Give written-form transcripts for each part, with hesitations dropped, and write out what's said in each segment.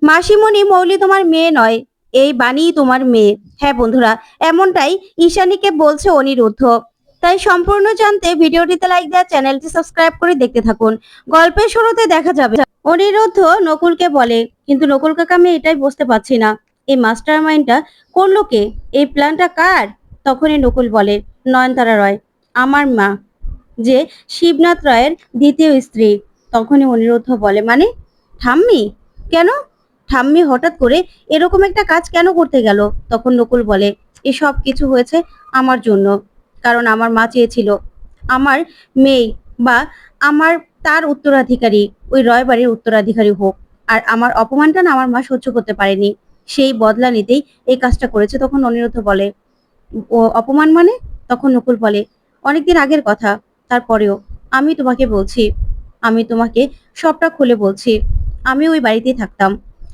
মাসিমণি মৌলি তোমার মেয়ে নয়, এই বাণী তোমার মেয়ে। হ্যাঁ বন্ধুরা, এমনটাই ঈশানীকে বলছে অনিরুদ্ধ। তাই সম্পূর্ণ জানতে ভিডিওটিতে লাইক দেওয়া, চ্যানেলটি সাবস্ক্রাইব করে দেখতে থাকুন। গল্পের শুরুতে দেখা যাবে অনিরুদ্ধ নকুলকে বলে, কিন্তু নকুল কাকা আমি এটাই বুঝতে পারছি না, এই মাস্টার মাইন্ডটা করলো কে, এই প্ল্যানটা কার? তখনই নকুল বলে, নয়নতারা রয়, আমার মা, যে শিবনাথ রায়ের দ্বিতীয় স্ত্রী। তখনই অনিরুদ্ধ বলে, মানে ঠাম্মি? কেন? ঠাম্মি হঠাৎ করে এরকম একটা কাজ কেন করতে গেল? তখন নকুল বলে, এসব কিছু হয়েছে আমার জন্য। কারণ আমার মা চেয়েছিল আমার মেয়ে বা আমার তার উত্তরাধিকারী, ওই রয় বাড়ির উত্তরাধিকারী হোক। আর আমার অপমানটা না আমার মা সহ্য করতে পারেনি, সেই বদলা নিতেই এই কাজটা করেছে। তখন অনিরুদ্ধ বলে, ও অপমান মানে? তখন নকুল বলে, অনেকদিন আগের কথা, তারপরেও আমি তোমাকে বলছি, আমি তোমাকে সবটা খুলে বলছি। আমি ওই বাড়িতেই থাকতাম,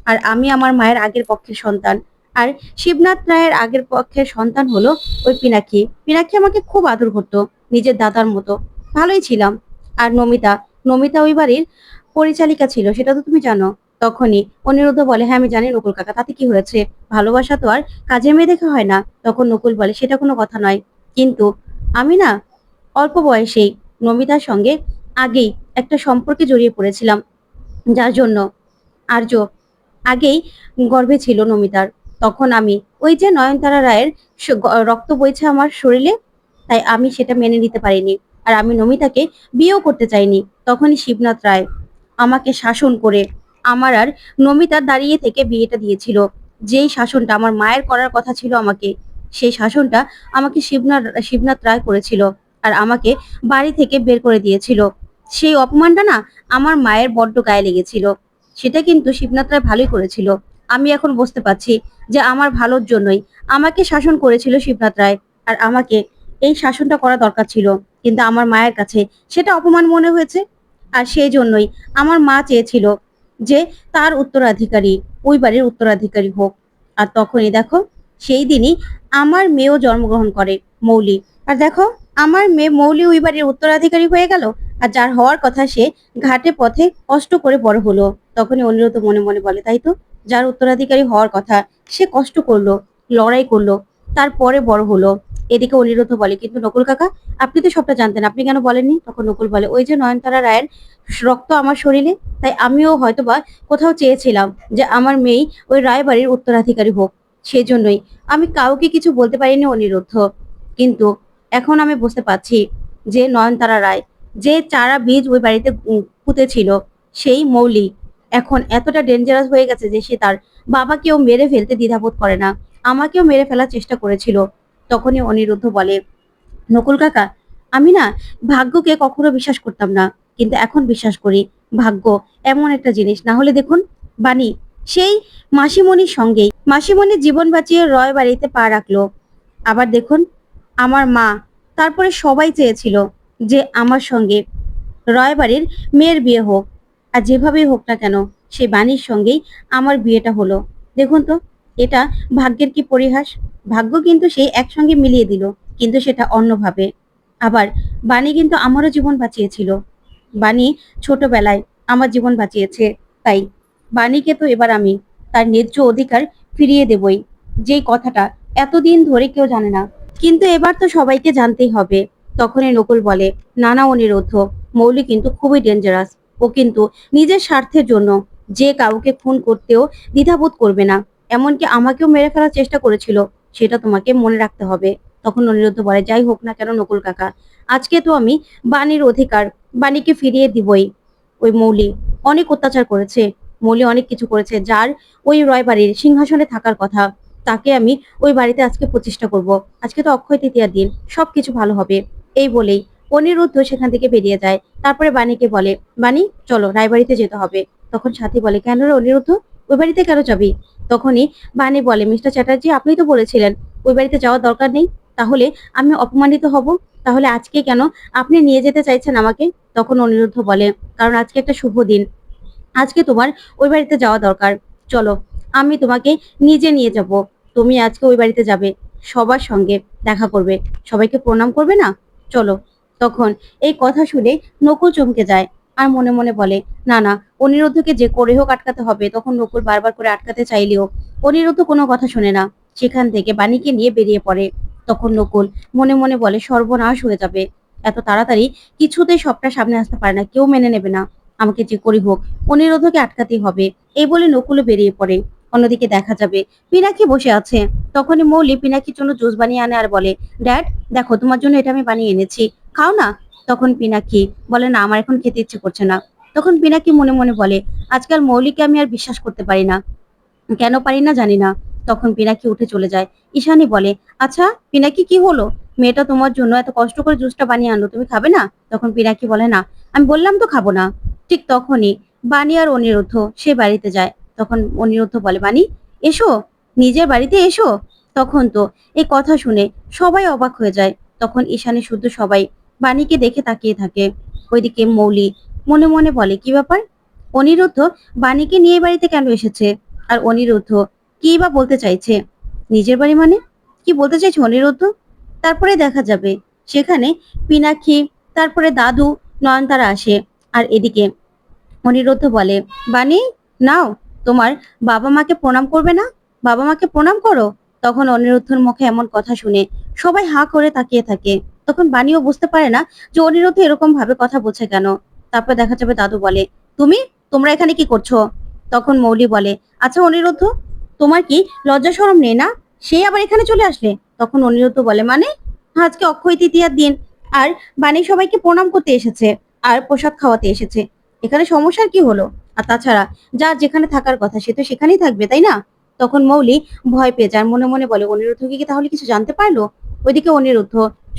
আর আমি আমার মায়ের আগের পক্ষের সন্তান। আর শিবনাথ রায়ের আগের পক্ষের সন্তান হলো ওই পিনাকি। পিনাকি আমাকে খুব আদর করতো, নিজের দাদার মতো। ভালোই ছিলাম। আর নমিতা, নমিতা ওই বাড়ির পরিচালিকা ছিল, সেটা তো তুমি জানো। তখনই অনিরুদ্ধ বলে, হ্যাঁ আমি জানি নকুল কাকা, তাতে কি হয়েছে? ভালোবাসা তো আর কাজের মেয়ে দেখে হয় না। তখন নকুল বলে, সেটা কোনো কথা নয়, কিন্তু আমি না অল্প বয়সেই নমিতার সঙ্গে আগেই একটা সম্পর্কে জড়িয়ে পড়েছিলাম, যার জন্য আর্য আগেই গর্ভে ছিল নমিতার। তখন আমি ওই যে নয়নতারা রায়ের রক্ত বইছে আমার শরীরে, তাই আমি সেটা মেনে নিতে পারিনি। আর আমি নমিতাকে বিয়েও করতে চাইনি। তখনই শিবনাথ রায় আমাকে শাসন করে আমার আর নমিতার দাঁড়িয়ে থেকে বিয়েটা দিয়েছিল। যেই শাসনটা আমার মায়ের করার কথা ছিল আমাকে, সেই শাসনটা আমাকে শিবনাথ রায় করেছিল। আর আমাকে বাড়ি থেকে বের করে দিয়েছিল। সেই অপমানটা না আমার মায়ের বড্ড গায়ে লেগেছিল। সেটা কিন্তু শিবনাথ রায় ভালোই করেছিল। আমি এখন বুঝতে পারছি যে আমার ভালোর জন্যই আমাকে শাসন করেছিল শিবনাথ রায়। আর আমাকে এই শাসনটা করা দরকার ছিল, কিন্তু আমার মায়ের কাছে সেটা অপমান মনে হয়েছে। আর সেই জন্যই আমার মা চেয়েছিল যে তার উত্তরাধিকারী ওই বাড়ির উত্তরাধিকারী হোক। আর তখনই দেখো, সেই দিনই আমার মেয়েও জন্মগ্রহণ করে, মৌলি। আর দেখো, আমার মেয়ে মৌলি ওই বাড়ির উত্তরাধিকারী হয়ে গেল। আর যার হওয়ার কথা সে ঘাটে পথে কষ্ট করে বড় হলো। তখনই অনিরুদ্ধ মনে মনে বলে, তাই তো, যার উত্তরাধিকারী হওয়ার কথা সে কষ্ট করলো, লড়াই করলো, তারপরে বড় হলো। এদিকে অনিরুদ্ধ বলে, কিন্তু নকুল কাকা আপনি তো সবটা জানতেন, আপনি কেন বলেননি? তখন নকুল বলে, ওই যে নয়নতারা রায়ের রক্ত আমার শরীরে, তাই আমিও হয়তোবা কোথাও চেয়েছিলাম যে আমার মেয়ে ওই রায়বাড়ির উত্তরাধিকারী হোক। সেই জন্যই আমি কাউকে কিছু বলতে পারিনি অনিরুদ্ধ। কিন্তু এখন আমি বুঝতে পারছি যে নয়নতারা রায় যে চারা বীজ ওই বাড়িতে পুঁতেছিল, সেই মৌলি এখন এতটা ডেঞ্জারাস হয়ে গেছে যে সে তার বাবাকেও মেরে ফেলতে দ্বিধাবোধ করে না। আমাকেও মেরে ফেলার চেষ্টা করেছিল। তখনই অনিরুদ্ধ বলে, নকুল কাকা আমি না ভাগ্যকে কখনো বিশ্বাস করতাম না, কিন্তু এখন বিশ্বাস করি। ভাগ্য এমন একটা জিনিস, না হলে দেখুন বাণী সেই মাসিমণির সঙ্গেই মাসিমণির জীবন বাঁচিয়ে রয় বাড়িতে পা রাখলো। আবার দেখুন আমার মা, তারপরে সবাই চেয়েছিল যে আমার সঙ্গে রয় বাড়ির মেয়ের বিয়ে হোক। আর যেভাবেই হোক না কেন সেই বাণীর সঙ্গেই আমার বিয়েটা হলো। দেখুন তো, এটা ভাগ্যের কি পরিহাস। ভাগ্য কিন্তু সেই একসঙ্গে মিলিয়ে দিল, কিন্তু সেটা অন্যভাবে। আবার বাণী কিন্তু আমারও জীবন বাঁচিয়েছিল। বাণী ছোটবেলায় আমার জীবন বাঁচিয়েছে, তাই বাণীকে তো এবার আমি তার ন্যায্য অধিকার ফিরিয়ে দেবই, যেই কথাটা এতদিন ধরে কেউ জানে না, কিন্তু এবার তো সবাইকে জানতেই হবে। তখনই নকুল বলে, নানা অনিরুদ্ধ, মৌলি কিন্তু খুবই ডেঞ্জারাস। ও কিন্তু নিজের স্বার্থের জন্য যে কাউকে খুন করতেও দ্বিধাবোধ করবে না। এমনকি আমাকেও মেরে ফেলার চেষ্টা করেছিল, সেটা তোমাকে মনে রাখতে হবে। তখন অনিরুদ্ধ বলে, যাই হোক না কেন নকুল কাকা, আজকে তো আমি বাণীর অধিকার বাণীকে ফিরিয়ে দিবই। ওই মৌলি অনেক অত্যাচার করেছে, মৌলি অনেক কিছু করেছে, যার ওই রয় বাড়ির সিংহাসনে থাকার কথা, তাকে আমি ওই বাড়িতে আজকে প্রতিষ্ঠা করব। আজকে তো অক্ষয় তৃতীয়ার দিন, সবকিছু ভালো হবে। এই বলেই অনিরুদ্ধ সেখান থেকে বেরিয়ে যায়। তারপরে বাণীকে বলে, বাণী চলো রায়বাড়িতে যেতে হবে। তখন সাথী বলে, কেন রে অনিরুদ্ধ, ওই বাড়িতে কেন যাবি? তখনই বাণী বলে, মিস্টার চ্যাটার্জি আপনি তো বলেছিলেন ওই বাড়িতে যাওয়ার দরকার নেই, তাহলে আমি অপমানিত হব। তাহলে আজকে কেন আপনি নিয়ে যেতে চাইছেন আমাকে? তখন অনিরুদ্ধ বলে, কারণ আজকে একটা শুভ দিন, আজকে তোমার ওই বাড়িতে যাওয়া দরকার। চলো আমি তোমাকে নিজে নিয়ে যাব। তুমি আজকে ওই বাড়িতে যাবে, সবার সঙ্গে দেখা করবে, সবাইকে প্রণাম করবে না, চলো। তখন এই কথা শুনে নকুল চমকে যায়। আর মনে মনে বলে না না, অনিরুদ্ধকে যে করে হোক আটকাতে হবে। তখন নকুল বারবার করে আটকাতে চাইলেও অনিরুদ্ধ কোনো কথা শোনে না, সেখান থেকে বাণীকে নিয়ে বেরিয়ে পড়ে। তখন নকুল মনে মনে বলে সর্বনাশ হয়ে যাবে, এত তাড়াতাড়ি কিছুতেই সবটা সামনে আসতে পারে না, কেউ মেনে নেবে না, আমাকে যে করি হোক অনিরুদ্ধকে আটকাতেই হবে। এই বলে নকুলও বেরিয়ে পড়ে। অন্যদিকে দেখা যাবে পিনাকি বসে আছে। তখনই মৌলি পিনাকির জন্য জুস বানিয়ে আনে আর বলে, ড্যাড দেখো তোমার জন্য এটা আমি বানিয়ে এনেছি, খাও না। তখন পিনাকি বলে, না আমার এখন খেতে ইচ্ছে করছে না। তখন পিনাকি মনে মনে বলে, আজকাল মৌলিকে আমি আর বিশ্বাস করতে পারি না, কেন পারি না জানি না। তখন পিনাকি উঠে চলে যায়। ঈশানী বলে, আচ্ছা পিনাকি কি হলো, মেয়েটা তোমার জন্য এত কষ্ট করে জুসটা বানিয়ে আনলো, তুমি খাবে না? তখন পিনাকি বলে, না আমি বললাম তো খাবো না। ঠিক তখনই বাণী আর অনিরুদ্ধ সে বাড়িতে যায়। তখন অনিরুদ্ধ বলে, বাণী এসো, নিজের বাড়িতে এসো। তখন তো এই কথা শুনে সবাই অবাক হয়ে যায়। তখন ঈশানী শুদ্ধ সবাই বাণীকে দেখে তাকিয়ে থাকে। ওইদিকে মৌলি মনে মনে বলে, কি ব্যাপার, অনিরুদ্ধ বাণীকে নিয়ে এই বাড়িতে কেন এসেছে? আর অনিরুদ্ধ কি বা বলতে চাইছে? নিজের বাড়ি মানে কি বলতে চাইছে অনিরুদ্ধ? তারপরে দেখা যাবে সেখানে পিনাক্ষী, তারপরে দাদু, নয়নতারা আসে। আর এদিকে অনিরুদ্ধ বলে, বাণী নাও, তোমার বাবা মাকে প্রণাম করবে না? বাবা মাকে প্রণাম করো। তখন অনিরুদ্ধর মুখে এমন কথা শুনে সবাই হাঁ করে তাকিয়ে থাকে। তখন বাণীও বুঝতে পারে না যে অনিরুদ্ধ এরকম ভাবে কথা বলছে কেন। তারপর দেখা যাবে দাদু বলে, তোমরা এখানে কি করছো? তখন মৌলি বলে, আচ্ছা অনিরুদ্ধ, তোমার কি লজ্জা শরম নেই না, সেই আবার এখানে চলে আসলে? তখন অনিরুদ্ধ বলে, মানে আজকে অক্ষয় তৃতীয়ার দিন, আর বাণী সবাইকে প্রণাম করতে এসেছে আর প্রসাদ খাওয়াতে এসেছে, এখানে সমস্যার কি হলো? আর তাছাড়া যার যেখানে থাকার কথা সে তো সেখানেই থাকবে, তাই না? তখন মৌলি ভয় পেয়ে যায়, মনে মনে বলে, অনিরুদ্ধ কি তাহলে কিছু জানতে পারলো? ওইদিকে অনিরুদ্ধ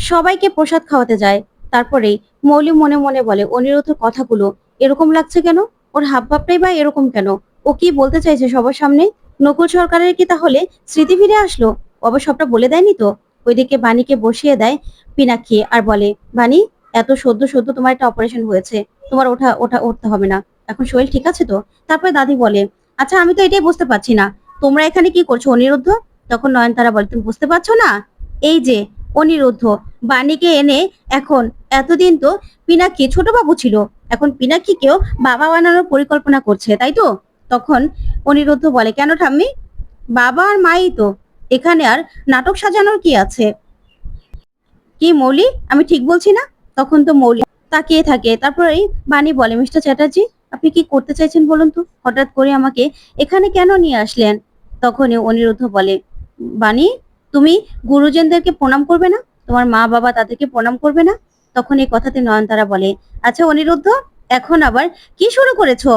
সবাইকে প্রসাদ খাওয়াতে যায়। তারপরেই মৌলি মনে মনে বলে, অনিরুদ্ধর কথাগুলো এরকম লাগছে কেন, ওর হাব ভাবটাই বা এরকম কেন, ও কি বলতে চাইছে সবার সামনে? নকুল সরকারের কি তাহলে স্মৃতি ফিরে আসলো? ও আবার সবটা বলে দেয়নি তো? ওইদিকে বাণীকে বসিয়ে দেয় পিনাক্ষী আর বলে, বাণী এত সদ্য সদ্য তোমার একটা অপারেশন হয়েছে, তোমার ওঠা ওঠা উঠতে হবে না, এখন শরীর ঠিক আছে তো? তারপরে দাদি বলে, আচ্ছা আমি তো এটাই বুঝতে পারছি না, তোমরা এখানে কি করছো অনিরুদ্ধ? তখন নয়নতারা বলে, তুমি বুঝতে পারছো না? এই যে অনিরুদ্ধ বাণীকে এনে এখন, এতদিন তো পিনাক্ষী ছোট বাবু ছিল, এখন পিনাক্ষীকেও বাবা বানানোর পরিকল্পনা করছে, তাই তো? তখন অনিরুদ্ধ বলে, কেন ঠাম্মি, বাবা আর মাই তো, এখানে আর নাটক সাজানোর কি আছে? কি মৌলি, আমি ঠিক বলছি না? তখন তো মৌলি তাকিয়ে থাকে। তারপরেই বাণী বলে, মিস্টার চ্যাটার্জি আপনি কি করতে চাইছেন বলুন তো, হঠাৎ করে আমাকে এখানে কেন নিয়ে আসলেন? তখনই অনিরুদ্ধ বলে, বাণী তুমি গুরুজনদেরকে প্রণাম করবে না, তোমার মা বাবা তাদেরকে প্রণাম করবে না? তখন এই কথাতে নয়নতারা বলে, আচ্ছা অনিরুদ্ধ এখন আবার কি শুরু করেছো?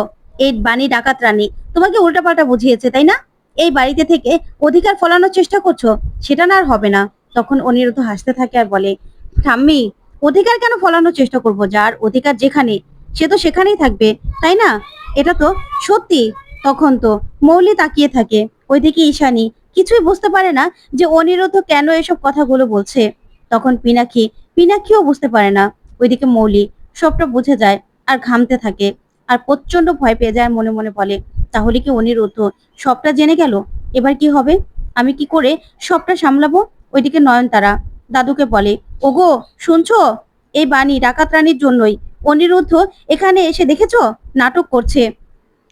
এই বাণী ডাকাত রানী তোমাকে উল্টাপাল্টা বুঝিয়েছে তাই না? এই বাড়িতে থেকে অধিকার ফলানোর চেষ্টা করছো, সেটা না আর হবে না। তখন অনিরুদ্ধ হাসতে থাকে আর বলে, ঠাম্মি অধিকার কেন ফলানোর চেষ্টা করব, যার অধিকার যেখানে সে তো সেখানেই থাকবে, তাই না? এটা তো সত্যি। তখন তো মৌলি তাকিয়ে থাকে। ওইদিকে ঈশানী কিছুই বুঝতে পারে না যে অনিরুদ্ধ কেন এসব কথাগুলো বলছে। তখন পিনাক্ষীও বুঝতে পারে না। ওইদিকে মৌলি সবটা বুঝে যায় আর ঘামতে থাকে আর প্রচন্ড ভয় পেয়ে যায়, মনে মনে বলে, তাহলে কি অনিরুদ্ধ সবটা জেনে গেল? এবার কি হবে, আমি কি করে সবটা সামলাবো? ওইদিকে নয়নতারা দাদুকে বলে, ওগো শুনছো, এই বাণী ডাকাত রানীর জন্যই অনিরুদ্ধ এখানে এসে দেখেছো নাটক করছে,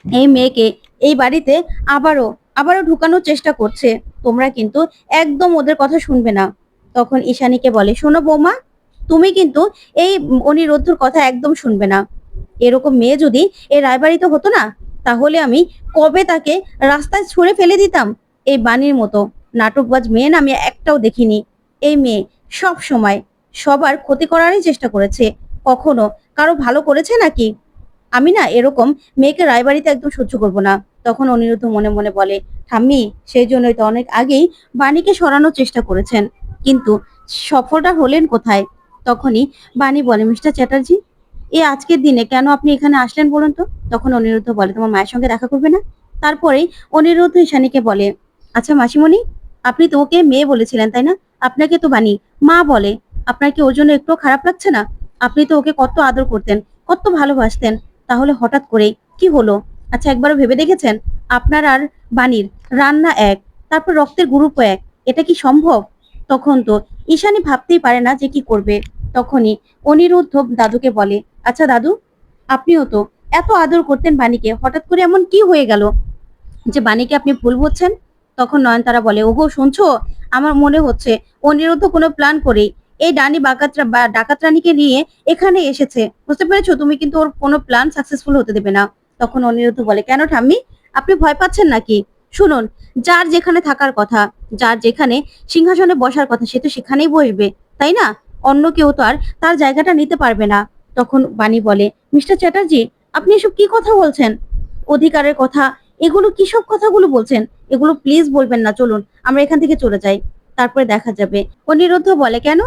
এই মেয়েকে এই বাড়িতে আবারও আবারও ঢুকানোর চেষ্টা করছে, তোমরা কিন্তু একদম ওদের কথা শুনবে না। তখন ঈশানীকে বলে, শোনো বৌমা, তুমি কিন্তু এই অনিরুদ্ধর কথা একদম শুনবে না। এরকম মেয়ে যদি এই রায়বাড়িতে হতো না, তাহলে আমি কবে তাকে রাস্তায় ছুঁড়ে ফেলে দিতাম। এই বাণীর মতো নাটকবাজ মেয়ে না আমি একটাও দেখিনি। এই মেয়ে সব সময় সবার ক্ষতি করারই চেষ্টা করেছে, কখনো কারো ভালো করেছে নাকি? আমি না এরকম মেয়েকে রায়বাড়িতে একদম সহ্য করব না। তখন অনিরুদ্ধ মনে মনে বলে, ঠাম্মি সেই জন্যই তো অনেক আগেই বাণীকে সরানোর চেষ্টা করেছেন, কিন্তু সফলটা হলেন কোথায়? তখনই বাণী বলে, মিস্টার চ্যাটার্জি এই আজকের দিনে কেন আপনি এখানে আসলেন বলুন তো? তখন অনিরুদ্ধ বলে, তোমার মায়ের সঙ্গে দেখা করবে না? তারপরেই অনিরুদ্ধ ঈশানীকে বলে, আচ্ছা মাসিমণি, আপনি তো ওকে মেয়ে বলেছিলেন তাই না? আপনাকে তো বাণী মা বলে, আপনার কি ওর জন্য একটু খারাপ লাগছে না? আপনি তো ওকে কত আদর করতেন, কত ভালোবাসতেন, তাহলে হঠাৎ করে কি হলো? আচ্ছা একবারও ভেবে দেখেছেন, আপনার আর বাণীর রান্না এক, তারপর রক্তের গ্রুপও এক, এটা কি সম্ভব? তখন তো ঈশানী ভাবতেই পারে না যে কি করবে। তখনই অনিরুদ্ধ দাদুকে বলে, আচ্ছা দাদু, আপনিও তো এত আদর করতেন বাণীকে, হঠাৎ করে এমন কি হয়ে গেল যে বাণীকে আপনি ভুল বুঝছেন? তখন নয়নতারা বলে, ওগো শুনছো, আমার মনে হচ্ছে অনিরুদ্ধ কোনো প্ল্যান করে এই ডাইনি ডাকাত রানীকে নিয়ে এখানে এসেছে। বুঝতে পেরেছো? তুমি কিন্তু ওর কোনো প্ল্যান সাকসেসফুল হতে দেবে না। তখন অনিরুদ্ধ বলে, কেন ঠাম্মি, আপনি ভয় পাচ্ছেন নাকি? শুনুন, যার যেখানে থাকার কথা, যার যেখানে সিংহাসনে বসার কথা, সে তো সেখানেই বসবে, তাই না? অন্য কেউ তো আর তার জায়গাটা নিতে পারবে না। তখন বাণী বলে, মিস্টার চ্যাটার্জি, আপনি এসব কি কথা বলছেন? অধিকারের কথা, এগুলো কি সব কথাগুলো বলছেন? এগুলো প্লিজ বলবেন না, চলুন আমরা এখান থেকে চলে যাই, তারপরে দেখা যাবে। অনিরুদ্ধ বলে, কেন?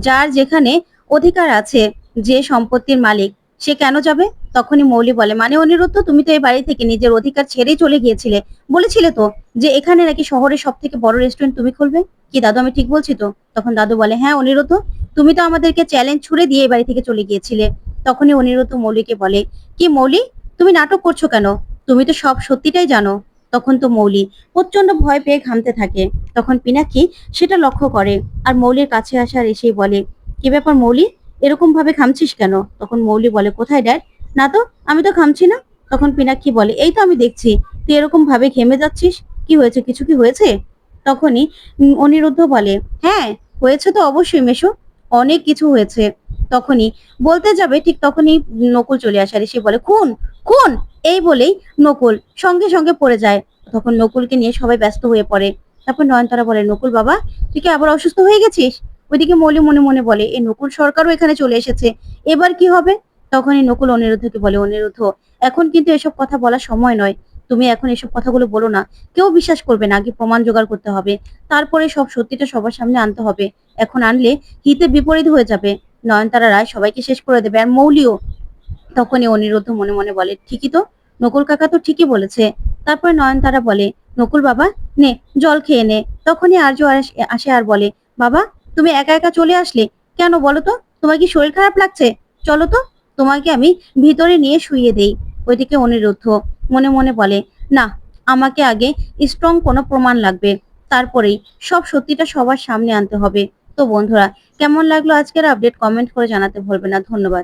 যার যেখানে অধিকার আছে, যে সম্পত্তির মালিক, সে কেন যাবে? তখনই মৌলি বলে, মানে অনিরুদ্ধ, তুমি তো এই বাড়ি থেকে নিজের অধিকার ছেড়েই চলে গিয়েছিলে, বলেছিলে তো যে এখানে নাকি শহরের সব থেকে বড় রেস্টুরেন্ট তুমি খুলবে। কি দাদু, আমি ঠিক বলছি তো? তখন দাদু বলে, হ্যাঁ অনিরুদ্ধ, তুমি তো আমাদেরকে চ্যালেঞ্জ ছুড়ে দিয়ে এই বাড়ি থেকে চলে গিয়েছিলে। তখনই অনিরুদ্ধ মৌলিকে বলে, কি মৌলি, তুমি নাটক করছো কেন? তুমি তো সব সত্যিটাই জানো। তখন তো মৌলি প্রচন্ড ভয় পেয়ে ঘামতে থাকে। তখন পিনাকি সেটা লক্ষ্য করে আর মৌলির কাছে আসার এসেই বলে, কি ব্যাপার মৌলি, এরকম ভাবে ঘামছিস কেন? তখন মৌলি বলে, কোথায় ড্যাড? না তো, আমি তো ঘামছি না। তখন পিনাকি বলে, এই তো আমি দেখছি তুই এরকম ভাবে ঘেমে যাচ্ছিস, কি হয়েছে, কিছু কি হয়েছে? তখনই অনিরুদ্ধ বলে, হ্যাঁ হয়েছে তো অবশ্যই মেশো, অনেক কিছু হয়েছে। তখনই বলতে যাবে, ঠিক তখনই নকুল চলে আসে আর এসে বলে, খুন, খুন, এই বলেই নকুল সঙ্গে সঙ্গে পড়ে যায়। তখন নকুলকে নিয়ে সবাই ব্যস্ত হয়ে পড়ে। তারপর নয়নতারা বলে, নকুল বাবা, তুই কি আবার অসুস্থ হয়ে গেছিস? ওইদিকে মৌলি মনে মনে বলে, এই নকুল সরকারও এখানে চলে এসেছে, এবার কি হবে? তখনই নকুল অনিরুদ্ধকে বলে, অনিরুদ্ধ, এখন কিন্তু এসব কথা বলার সময় নয়, তুমি এখন এসব কথাগুলো বলো না, কেউ বিশ্বাস করবে না, আগে প্রমাণ জোগাড় করতে হবে, তারপরে সব সত্যিটা সবার সামনে আনতে হবে। এখন আনলে হিতে বিপরীত হয়ে যাবে, নয়নতারা রায় সবাইকে শেষ করে দেবে, আর মৌলিও। তখনই অনিরুদ্ধ মনে মনে বলে, ঠিকই তো, নকুল কাকা তো ঠিকই বলেছে। তারপরে নয়নতারা বলে, নকুল বাবা, নে জল খেয়ে নে। তখনই আর্য আসে আর বলে, বাবা, তুমি একা একা চলে আসলে কেন বলো তো? তোমার কি শরীর খারাপ লাগছে? চলো তো, তোমাকে আমি ভিতরে নিয়ে শুইয়ে দেই। ওইদিকে অনিরুদ্ধ মনে মনে বলে, না, আমাকে আগে স্ট্রং কোনো প্রমাণ লাগবে, তারপরেই সব সত্যিটা সবার সামনে আনতে হবে। তো বন্ধুরা, কেমন লাগলো আজকের আপডেট, কমেন্ট করে জানাতে ভুলবে না। ধন্যবাদ।